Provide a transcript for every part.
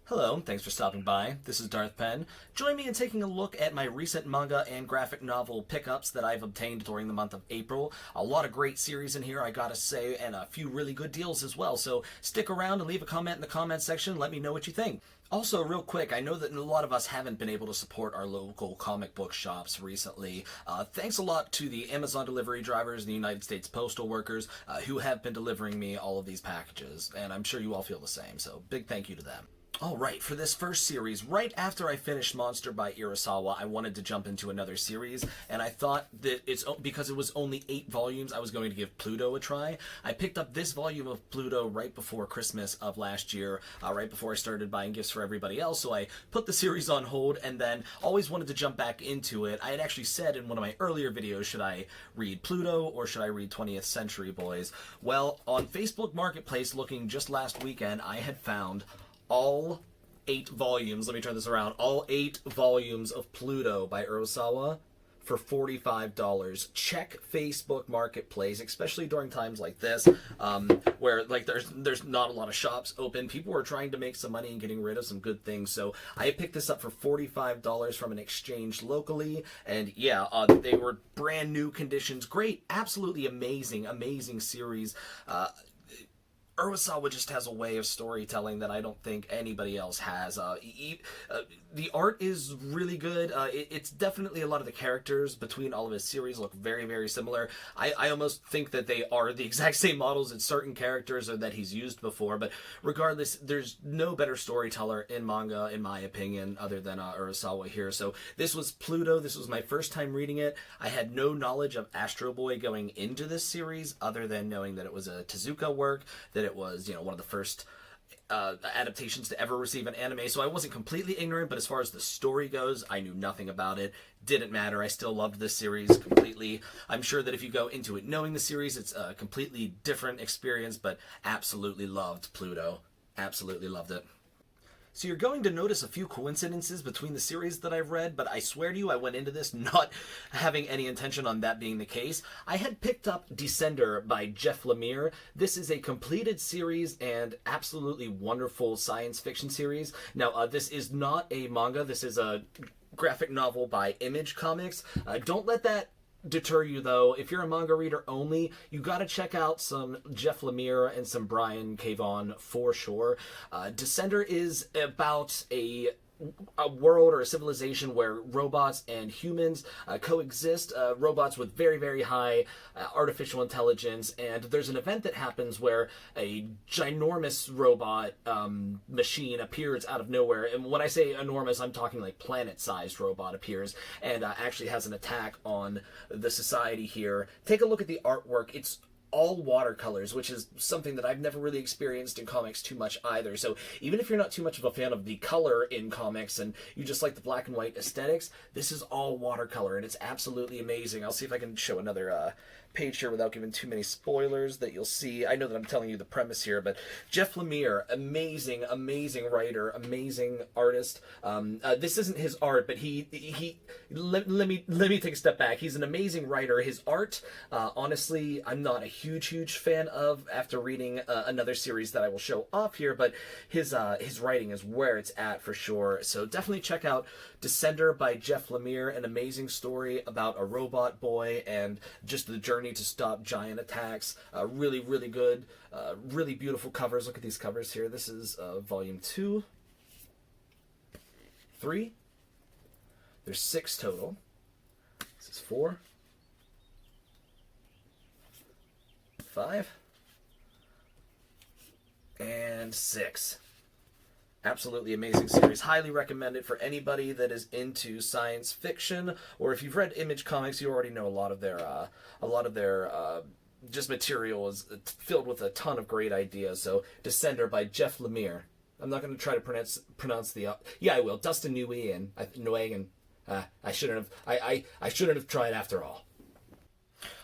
Hello, thanks for stopping by. This is Darth Penn. Join me in taking a look at my recent manga and graphic novel pickups that I've obtained during the month of April. A lot of great series in here, I gotta say, and a few really good deals as well. So stick around and leave a comment in the comment section. Let me know what you think. Also, real quick, I know that a lot of us haven't been able to support our local comic book shops recently. Thanks a lot to the Amazon delivery drivers and the United States postal workers who have been delivering me all of these packages, and I'm sure you all feel the same, so big thank you to them. Alright, for this first series, right after I finished Monster by Urasawa, I wanted to jump into another series, and I thought that because it was only 8 volumes, I was going to give Pluto a try. I picked up this volume of Pluto right before Christmas of last year, right before I started buying gifts for everybody else, so I put the series on hold, and then always wanted to jump back into it. I had actually said in one of my earlier videos, should I read Pluto, or should I read 20th Century Boys? Well, on Facebook Marketplace, looking just last weekend, I had found all 8 volumes, let me turn this around, all 8 volumes of Pluto by Urasawa for $45. Check Facebook Marketplace, especially during times like this, where like there's not a lot of shops open. People are trying to make some money and getting rid of some good things. So I picked this up for $45 from an exchange locally, and yeah, they were brand new conditions. Great, absolutely amazing series. Urasawa just has a way of storytelling that I don't think anybody else has. The art is really good. It's definitely a lot of the characters between all of his series look very similar. I almost think that they are the exact same models as certain characters or that he's used before, but regardless, there's no better storyteller in manga, in my opinion, other than Urasawa here. So this was Pluto. This was my first time reading it. I had no knowledge of Astro Boy going into this series, other than knowing that it was a Tezuka work, that it was, one of the first adaptations to ever receive an anime, so I wasn't completely ignorant, but as far as the story goes, I knew nothing about it. Didn't matter. I still loved this series completely. I'm sure that if you go into it knowing the series, it's a completely different experience, but absolutely loved Pluto. Absolutely loved it. So you're going to notice a few coincidences between the series that I've read, but I swear to you, I went into this not having any intention on that being the case. I had picked up Descender by Jeff Lemire. This is a completed series and absolutely wonderful science fiction series. Now, this is not a manga. This is a graphic novel by Image Comics. Don't let that deter you, though. If you're a manga reader only, you gotta check out some Jeff Lemire and some Brian K. Vaughan for sure. Descender is about a world or a civilization where robots and humans coexist, robots with very high artificial intelligence, and there's an event that happens where a ginormous robot machine appears out of nowhere, and when I say enormous, I'm talking like planet-sized robot appears, and actually has an attack on the society here. Take a look at the artwork. It's all watercolors, which is something that I've never really experienced in comics too much either. So even if you're not too much of a fan of the color in comics and you just like the black and white aesthetics, this is all watercolor and it's absolutely amazing. I'll see if I can show another page here without giving too many spoilers that you'll see. I know that I'm telling you the premise here, but Jeff Lemire, amazing writer, amazing artist. This isn't his art, but let me take a step back. He's an amazing writer. His art, honestly, I'm not a huge fan of after reading another series that I will show off here, but his writing is where it's at for sure. So definitely check out Descender by Jeff Lemire, an amazing story about a robot boy and just the journey to stop giant attacks. Really good, really beautiful covers. Look at these covers here. This is volume 2, 3. There's 6 total. This is 4, 5, and 6. Absolutely amazing series. Highly recommend it for anybody that is into science fiction, or if you've read Image Comics, you already know a lot of their just material is filled with a ton of great ideas. So Descender by Jeff Lemire. I'm not going to try to pronounce the yeah, I will. Dustin Nguyen and I shouldn't have tried after all.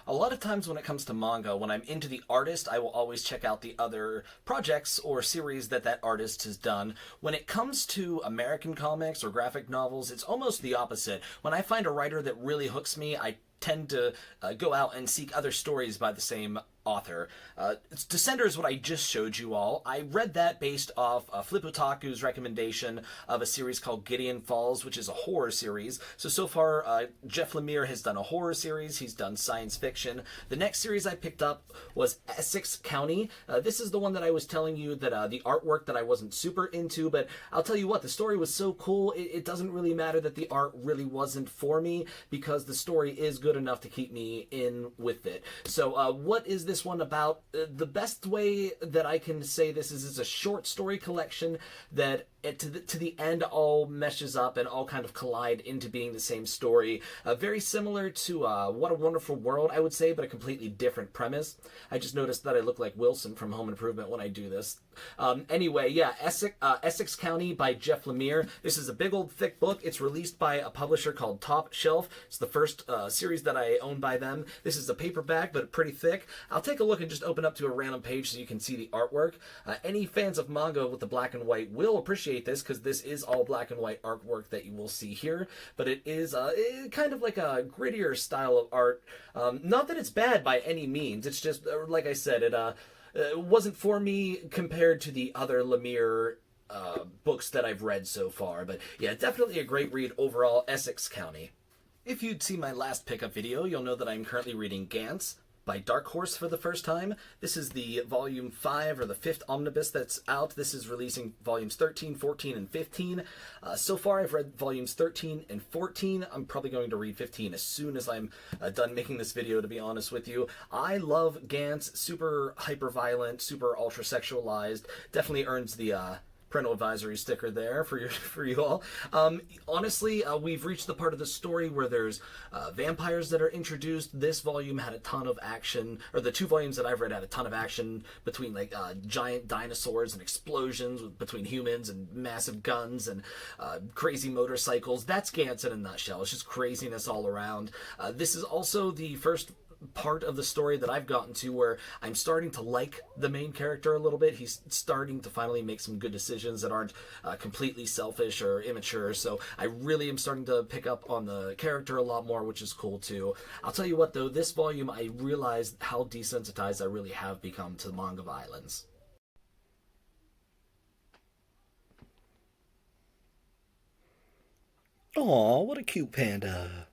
A lot of times when it comes to manga, when I'm into the artist, I will always check out the other projects or series that artist has done. When it comes to American comics or graphic novels, it's almost the opposite. When I find a writer that really hooks me, I tend to go out and seek other stories by the same author. Descender is what I just showed you all. I read that based off Flip Otaku's recommendation of a series called Gideon Falls, which is a horror series. So far, Jeff Lemire has done a horror series. He's done science fiction. The next series I picked up was Essex County. This is the one that I was telling you that the artwork that I wasn't super into, but I'll tell you what, the story was so cool, it doesn't really matter that the art really wasn't for me, because the story is good enough to keep me in with it. So what is this one about? The best way that I can say this is it's a short story collection that to the end all meshes up and all kind of collide into being the same story. Very similar to What a Wonderful World, I would say, but a completely different premise. I just noticed that I look like Wilson from Home Improvement when I do this. Anyway, yeah, Essex County by Jeff Lemire. This is a big old thick book. It's released by a publisher called Top Shelf. It's the first series that I own by them. This is a paperback, but pretty thick. I'll take a look and just open up to a random page so you can see the artwork. Any fans of manga with the black and white will appreciate this, because this is all black and white artwork that you will see here, but it is kind of like a grittier style of art. Not that it's bad by any means, it's just, like I said, it wasn't for me compared to the other Lemire books that I've read so far. But yeah, definitely a great read overall, Essex County. If you'd seen my last pickup video, you'll know that I'm currently reading Gantz by Dark Horse for the first time. This is the volume 5 or the 5th omnibus that's out. This is releasing volumes 13, 14, and 15. So far I've read volumes 13 and 14. I'm probably going to read 15 as soon as I'm done making this video, to be honest with you. I love Gantz. Super hyper-violent, super ultra-sexualized. Definitely earns the parental advisory sticker there for you all. Honestly, we've reached the part of the story where there's vampires that are introduced. This volume had a ton of action, or the 2 volumes that I've read had a ton of action between like giant dinosaurs and explosions between humans and massive guns and crazy motorcycles. That's Gantz in a nutshell. It's just craziness all around. This is also the first part of the story that I've gotten to where I'm starting to like the main character a little bit. He's starting to finally make some good decisions that aren't completely selfish or immature, so I really am starting to pick up on the character a lot more, which is cool too. I'll tell you what though, this volume I realized how desensitized I really have become to manga violence. Aw, what a cute panda.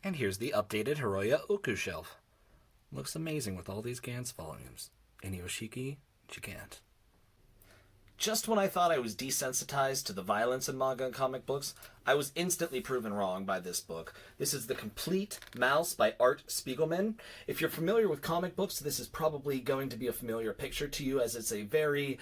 And here's the updated Hiroya Oku shelf. Looks amazing with all these Gantz volumes. Inyoshiki, Gigant. Just when I thought I was desensitized to the violence in manga and comic books, I was instantly proven wrong by this book. This is The Complete Mouse by Art Spiegelman. If you're familiar with comic books, this is probably going to be a familiar picture to you, as it's a very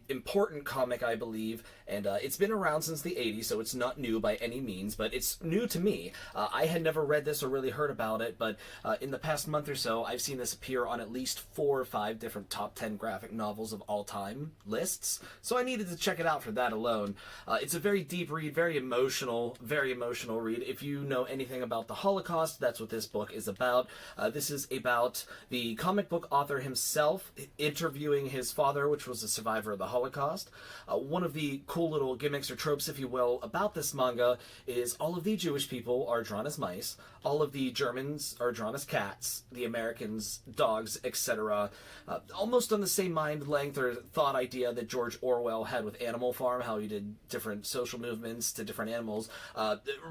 important comic, I believe, and it's been around since the 80s, so it's not new by any means, but it's new to me. I had never read this or really heard about it, but in the past month or so, I've seen this appear on at least 4 or 5 different top 10 graphic novels of all time lists, so I needed to check it out for that alone. It's a very deep read, very emotional read. If you know anything about the Holocaust, that's what this book is about. This is about the comic book author himself interviewing his father, which was a survivor of the Holocaust. One of the cool little gimmicks or tropes, if you will, about this manga is all of the Jewish people are drawn as mice, all of the Germans are drawn as cats, the Americans, dogs, etc. Almost on the same mind length or thought idea that George Orwell had with Animal Farm, how he did different social movements to different animals.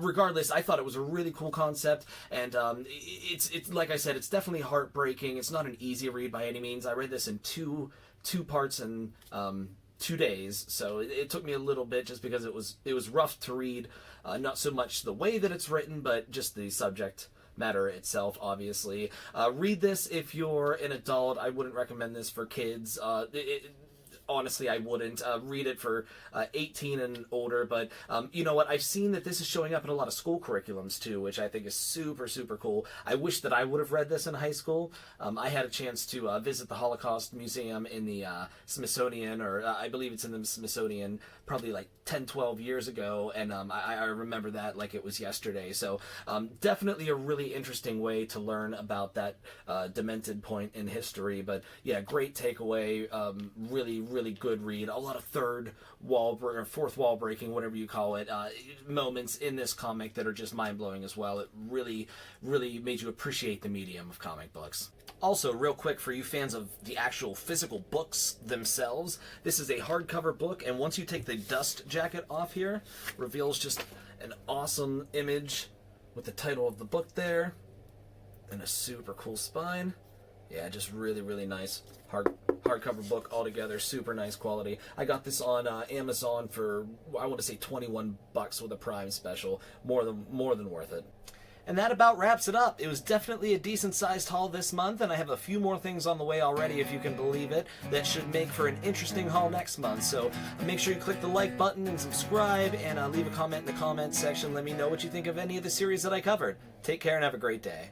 Regardless, I thought it was a really cool concept, and it's like I said, it's definitely heartbreaking. It's not an easy read by any means. I read this in two parts in 2 days, so it took me a little bit just because it was rough to read. Not so much the way that it's written, but just the subject matter itself, obviously. Read this if you're an adult. I wouldn't recommend this for kids. Honestly, I wouldn't. Read it for 18 and older, but you know what? I've seen that this is showing up in a lot of school curriculums too, which I think is super, super cool. I wish that I would have read this in high school. I had a chance to visit the Holocaust Museum in the Smithsonian, or I believe it's in the Smithsonian, probably like 10, 12 years ago, and I remember that like it was yesterday. So definitely a really interesting way to learn about that demented point in history, but yeah, great takeaway. Really really good read. A lot of fourth wall breaking, whatever you call it, moments in this comic that are just mind-blowing as well. It really, really made you appreciate the medium of comic books. Also, real quick, for you fans of the actual physical books themselves, this is a hardcover book, and once you take the dust jacket off here, reveals just an awesome image with the title of the book there, and a super cool spine. Yeah, just really, really nice hardcover book altogether. Super nice quality. I got this on Amazon for, I want to say, $21 with a Prime special. More than worth it. And that about wraps it up. It was definitely a decent-sized haul this month, and I have a few more things on the way already, if you can believe it, that should make for an interesting haul next month. So make sure you click the like button and subscribe, and leave a comment in the comments section. Let me know what you think of any of the series that I covered. Take care and have a great day.